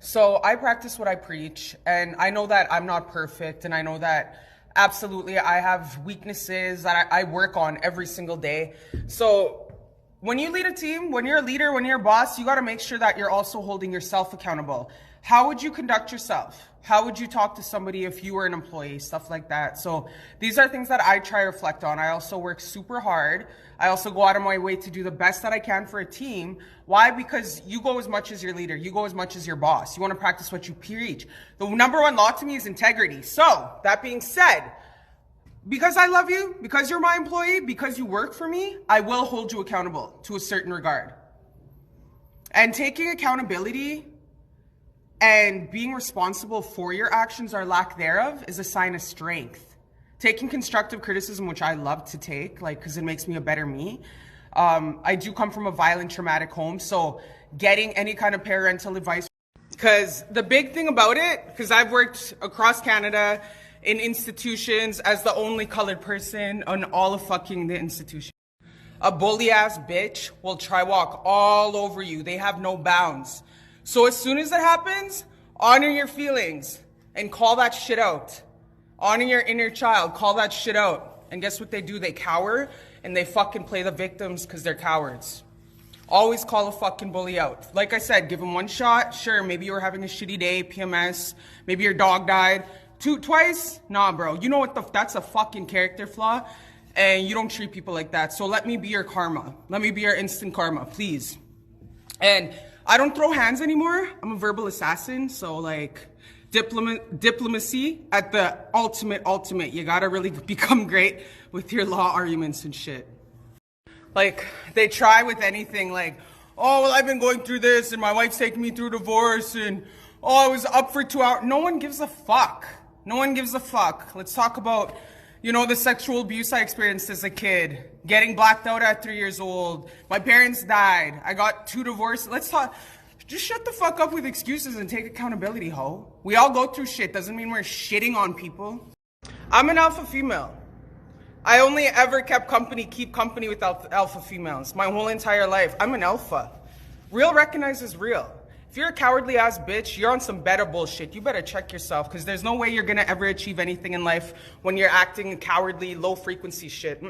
So I practice what I preach, and I know that I'm not perfect, and I know that absolutely I have weaknesses that I work on every single day. So when you lead a team, when you're a leader, when you're a boss, you got to make sure that you're also holding yourself accountable. How would you conduct yourself? How would you talk to somebody if you were an employee? Stuff like that. So these are things that I try to reflect on. I also work super hard. I also go out of my way to do the best that I can for a team. Why? Because you go as much as your leader. You go as much as your boss. You want to practice what you preach. The number one law to me is integrity. So that being said, because I love you, because you're my employee, because you work for me, I will hold you accountable to a certain regard. And taking accountability and being responsible for your actions or lack thereof is a sign of strength. Taking constructive criticism, which I love to take, because it makes me a better me. I do come from a violent, traumatic home, so getting any kind of parental advice. Because the big thing about it, because I've worked across Canada in institutions as the only colored person on all of fucking the institution. A bully ass bitch will try walk all over you. They have no bounds. So as soon as it happens, honor your feelings and call that shit out. Honor your inner child, call that shit out. And guess what they do? They cower and they fucking play the victims because they're cowards. Always call a fucking bully out. Like I said, give them one shot. Sure, maybe you were having a shitty day, PMS. Maybe your dog died. Twice? Nah, bro. You know what? That's a fucking character flaw. And you don't treat people like that. So let me be your karma. Let me be your instant karma, please. And I don't throw hands anymore. I'm a verbal assassin. So diplomacy at the ultimate. You gotta really become great with your law arguments and shit. They try with anything oh, well, I've been going through this and my wife's taking me through divorce and, oh, I was up for 2 hours. No one gives a fuck. No one gives a fuck. Let's talk about, the sexual abuse I experienced as a kid. Getting blacked out at 3 years old. My parents died. I got 2 divorces. Let's talk. Just shut the fuck up with excuses and take accountability, ho. We all go through shit. Doesn't mean we're shitting on people. I'm an alpha female. I only ever keep company with alpha females my whole entire life. I'm an alpha. Real recognizes real. If you're a cowardly ass bitch, you're on some better bullshit. You better check yourself, because there's no way you're gonna ever achieve anything in life when you're acting cowardly, low frequency shit.